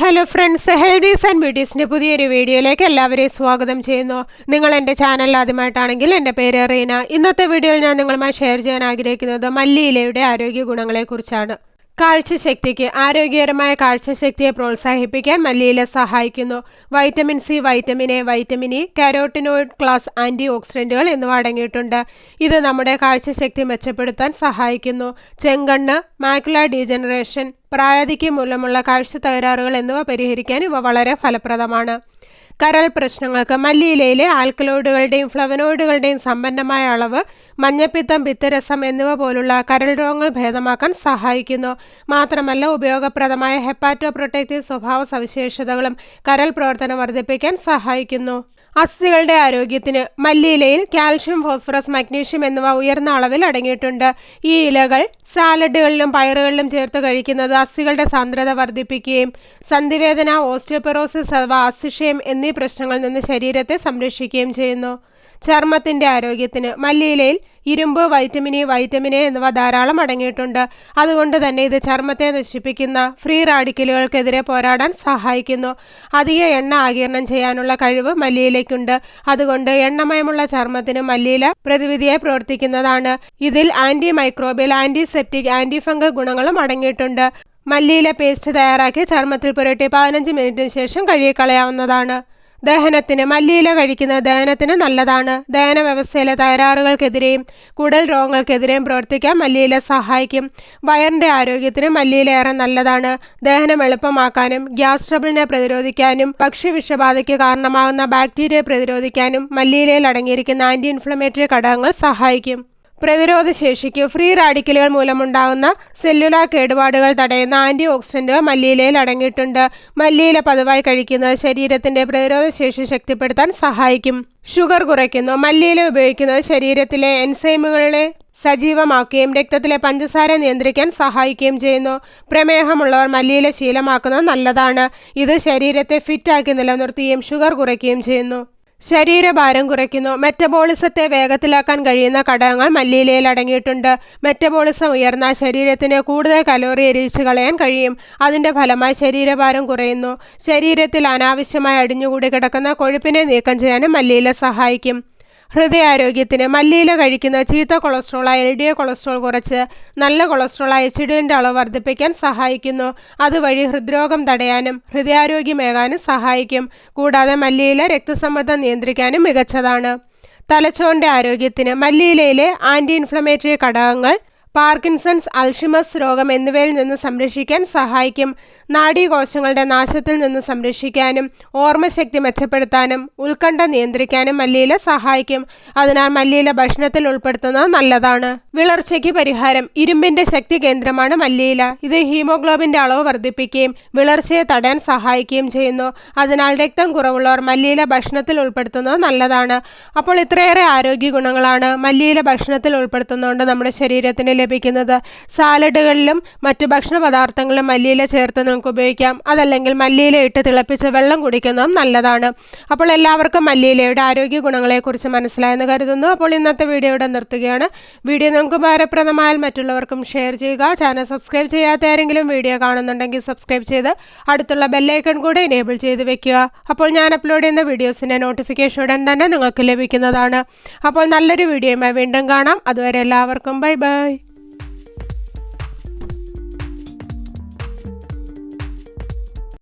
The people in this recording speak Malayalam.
ഹലോ ഫ്രണ്ട്സ്, ഹെൽതീസ് ആൻഡ് ബ്യൂട്ടീസിൻ്റെ പുതിയൊരു വീഡിയോയിലേക്ക് എല്ലാവരെയും സ്വാഗതം ചെയ്യുന്നു. നിങ്ങൾ എൻ്റെ ചാനൽ ആദ്യമായിട്ടാണെങ്കിൽ എൻ്റെ പേര് റീന. ഇന്നത്തെ വീഡിയോയിൽ ഞാൻ നിങ്ങളുമായി ഷെയർ ചെയ്യാൻ ആഗ്രഹിക്കുന്നത് മല്ലിയിലയുടെ ആരോഗ്യ ഗുണങ്ങളെക്കുറിച്ചാണ്. കാഴ്ചശക്തിക്ക് ആരോഗ്യകരമായ കാഴ്ചശക്തിയെ പ്രോത്സാഹിപ്പിക്കാൻ മല്ലിയില സഹായിക്കുന്നു. Vitamin C, vitamin A, vitamin E, carotenoid class anti ഓക്സിഡൻറ്റുകൾ എന്നിവ അടങ്ങിയിട്ടുണ്ട്. ഇത് നമ്മുടെ കാഴ്ചശക്തി മെച്ചപ്പെടുത്താൻ സഹായിക്കുന്നു. ചെങ്കണ്ണ്, മാക്കുല ഡീജനറേഷൻ, പ്രായാധിക്യം മൂലമുള്ള കാഴ്ച തകരാറുകൾ എന്നിവ പരിഹരിക്കാൻ ഇവ വളരെ ഫലപ്രദമാണ്. കരൾ പ്രശ്നങ്ങൾക്ക് മല്ലിയിലയിലെ ആൽക്കലോയിഡുകളുടെയും ഫ്ലവനോയിഡുകളുടെയും സമ്പന്നമായ അളവ് മഞ്ഞപ്പിത്തം, പിത്തരസം എന്നിവ പോലുള്ള കരൾ രോഗങ്ങൾ ഭേദമാക്കാൻ സഹായിക്കുന്നു. മാത്രമല്ല, ഉപയോഗപ്രദമായ ഹെപ്പാറ്റോ പ്രൊട്ടക്റ്റീവ് സ്വഭാവ സവിശേഷതകളും കരൾ പ്രവർത്തനം വർദ്ധിപ്പിക്കാൻ സഹായിക്കുന്നു. അസ്ഥികളുടെ ആരോഗ്യത്തിന് മല്ലിയിലയിൽ കാൽഷ്യം, ഫോസ്ഫറസ്, മഗ്നീഷ്യം എന്നിവ ഉയർന്ന അളവിൽ അടങ്ങിയിട്ടുണ്ട്. ഈ ഇലകൾ സാലഡുകളിലും പയറുകളിലും ചേർത്ത് കഴിക്കുന്നത് അസ്ഥികളുടെ സാന്ദ്രത വർദ്ധിപ്പിക്കുകയും സന്ധിവേദന, ഓസ്റ്റിയോപൊറോസിസ് അഥവാ അസ്ഥിക്ഷയം എന്നീ പ്രശ്നങ്ങളിൽ നിന്ന് ശരീരത്തെ സംരക്ഷിക്കുകയും ചെയ്യുന്നു. ചർമ്മത്തിൻ്റെ ആരോഗ്യത്തിന് മല്ലിയിലയിൽ ഇരുമ്പ്, വൈറ്റമിൻ ഇ, വൈറ്റമിൻ എ എന്നിവ ധാരാളം അടങ്ങിയിട്ടുണ്ട്. അതുകൊണ്ട് തന്നെ ഇത് ചർമ്മത്തെ നശിപ്പിക്കുന്ന ഫ്രീ റാഡിക്കലുകൾക്കെതിരെ പോരാടാൻ സഹായിക്കുന്നു. അധിക എണ്ണ ആഗിരണം ചെയ്യാനുള്ള കഴിവ് മല്ലിയിലയ്ക്കുണ്ട്. അതുകൊണ്ട് എണ്ണമയമുള്ള ചർമ്മത്തിന് മല്ലിയില പ്രതിവിധിയായി പ്രവർത്തിക്കുന്നതാണ്. ഇതിൽ anti microbial, antiseptic, anti fungal ഗുണങ്ങളും അടങ്ങിയിട്ടുണ്ട്. മല്ലിയില പേസ്റ്റ് തയ്യാറാക്കി ചർമ്മത്തിൽ പുരട്ടി 15 മിനിറ്റിന് ശേഷം കഴുകിക്കളയാവുന്നതാണ്. ദഹനത്തിന് മല്ലിയില കഴിക്കുന്നത് ദഹനത്തിന് നല്ലതാണ്. ദഹന വ്യവസ്ഥയിലെ തകരാറുകൾക്കെതിരെയും കുടൽ രോഗങ്ങൾക്കെതിരെയും പ്രവർത്തിക്കാൻ മല്ലിയില സഹായിക്കും. വയറിൻ്റെ ആരോഗ്യത്തിന് മല്ലിയില ഏറെ നല്ലതാണ്. ദഹനം എളുപ്പമാക്കാനും ഗ്യാസ് ട്രബിളിനെ പ്രതിരോധിക്കാനും ഭക്ഷ്യവിഷബാധയ്ക്ക് കാരണമാകുന്ന ബാക്ടീരിയയെ പ്രതിരോധിക്കാനും മല്ലിയിലയിൽ അടങ്ങിയിരിക്കുന്ന ആൻറ്റി ഇൻഫ്ലമേറ്ററി ഘടകങ്ങൾ സഹായിക്കും. പ്രതിരോധ ശേഷിക്ക് ഫ്രീ റാഡിക്കലുകൾ മൂലമുണ്ടാകുന്ന സെല്ലുലാർ കേടുപാടുകൾ തടയുന്ന ആൻറ്റി ഓക്സിഡൻറ്റുകൾ മല്ലിയിലയിൽ അടങ്ങിയിട്ടുണ്ട്. മല്ലിയില പതിവായി കഴിക്കുന്നത് ശരീരത്തിൻ്റെ പ്രതിരോധ ശേഷി ശക്തിപ്പെടുത്താൻ സഹായിക്കും. ഷുഗർ കുറയ്ക്കുന്നു. മല്ലിയില ഉപയോഗിക്കുന്നത് ശരീരത്തിലെ എൻസൈമുകളെ സജീവമാക്കുകയും രക്തത്തിലെ പഞ്ചസാര നിയന്ത്രിക്കാൻ സഹായിക്കുകയും ചെയ്യുന്നു. പ്രമേഹമുള്ളവർ മല്ലിയില ശീലമാക്കുന്നത് നല്ലതാണ്. ഇത് ശരീരത്തെ ഫിറ്റാക്കി നിലനിർത്തുകയും ഷുഗർ കുറയ്ക്കുകയും ചെയ്യുന്നു. ശരീരഭാരം കുറയ്ക്കുന്നു. മെറ്റബോളിസത്തെ വേഗത്തിലാക്കാൻ കഴിയുന്ന ഘടകങ്ങൾ മല്ലിയിലയിൽ അടങ്ങിയിട്ടുണ്ട്. മെറ്റബോളിസം ഉയർന്നാൽ ശരീരത്തിന് കൂടുതൽ കലോറി എരിച്ചു കളയാൻ കഴിയും. അതിൻ്റെ ഫലമായി ശരീരഭാരം കുറയുന്നു. ശരീരത്തിൽ അനാവശ്യമായി അടിഞ്ഞുകൂടി കിടക്കുന്ന കൊഴുപ്പിനെ നീക്കം ചെയ്യാനും മല്ലിയില സഹായിക്കും. ഹൃദയാരോഗ്യത്തിന് മല്ലിയില കഴിക്കുന്നത് ചീത്ത കൊളസ്ട്രോളായ LDL കൊളസ്ട്രോൾ കുറച്ച് നല്ല കൊളസ്ട്രോളായ HDLൻ്റെ അളവ് വർദ്ധിപ്പിക്കാൻ സഹായിക്കുന്നു. അതുവഴി ഹൃദ്രോഗം തടയാനും ഹൃദയാരോഗ്യമേകാനും സഹായിക്കും. കൂടാതെ മല്ലിയില രക്തസമ്മർദ്ദം നിയന്ത്രിക്കാനും മികച്ചതാണ്. തലച്ചോറിൻ്റെ ആരോഗ്യത്തിന് മല്ലിയിലയിലെ ആൻറ്റി ഇൻഫ്ലമേറ്ററി ഘടകങ്ങൾ പാർക്കിൻസൺസ്, അൾഷിമേഴ്സ് രോഗം എന്നിവയിൽ നിന്ന് സംരക്ഷിക്കാൻ സഹായിക്കും. നാഡീകോശങ്ങളുടെ നാശത്തിൽ നിന്ന് സംരക്ഷിക്കാനും ഓർമ്മശക്തി മെച്ചപ്പെടുത്താനും ഉത്കണ്ഠ നിയന്ത്രിക്കാനും മല്ലിയില സഹായിക്കും. അതിനാൽ മല്ലിയില ഭക്ഷണത്തിൽ ഉൾപ്പെടുത്തുന്നത് നല്ലതാണ്. വിളർച്ചയ്ക്ക് പരിഹാരം. ഇരുമ്പിൻ്റെ ശക്തി കേന്ദ്രമാണ് മല്ലിയില. ഇത് ഹീമോഗ്ലോബിൻ്റെ അളവ് വർദ്ധിപ്പിക്കുകയും വിളർച്ചയെ തടയാൻ സഹായിക്കുകയും ചെയ്യുന്നു. അതിനാൽ രക്തം കുറവുള്ളവർ മല്ലിയില ഭക്ഷണത്തിൽ ഉൾപ്പെടുത്തുന്നത് നല്ലതാണ്. അപ്പോൾ ഇത്രയേറെ ആരോഗ്യ ഗുണങ്ങളാണ് മല്ലിയില ഭക്ഷണത്തിൽ ഉൾപ്പെടുത്തുന്നതുകൊണ്ട് നമ്മുടെ ശരീരത്തിന് ലഭിക്കുന്നത്. സാലഡുകളിലും മറ്റു ഭക്ഷണ പദാർത്ഥങ്ങളിലും മല്ലിയില ചേർത്ത് നമുക്ക് ഉപയോഗിക്കാം. അതല്ലെങ്കിൽ മല്ലിയില ഇട്ട് തിളപ്പിച്ച് വെള്ളം കുടിക്കുന്നതും നല്ലതാണ്. അപ്പോൾ എല്ലാവർക്കും മല്ലിയിലയുടെ ആരോഗ്യ ഗുണങ്ങളെക്കുറിച്ച് മനസ്സിലായെന്ന് കരുതുന്നു. അപ്പോൾ ഇന്നത്തെ വീഡിയോ ഇവിടെ നിർത്തുകയാണ്. വീഡിയോ നമുക്ക് ഉപകാരപ്രദമായാൽ മറ്റുള്ളവർക്കും ഷെയർ ചെയ്യുക. ചാനൽ സബ്സ്ക്രൈബ് ചെയ്യാത്ത ആരെങ്കിലും വീഡിയോ കാണുന്നുണ്ടെങ്കിൽ സബ്സ്ക്രൈബ് ചെയ്ത് അടുത്തുള്ള ബെല്ലൈക്കൺ കൂടെ എനേബിൾ ചെയ്ത് വെക്കുക. അപ്പോൾ ഞാൻ അപ്ലോഡ് ചെയ്യുന്ന വീഡിയോസിൻ്റെ നോട്ടിഫിക്കേഷൻ ഉടൻ തന്നെ നിങ്ങൾക്ക് ലഭിക്കുന്നതാണ്. അപ്പോൾ നല്ലൊരു വീഡിയോയുമായി വീണ്ടും കാണാം. അതുവരെ എല്ലാവർക്കും ബൈ ബൈ.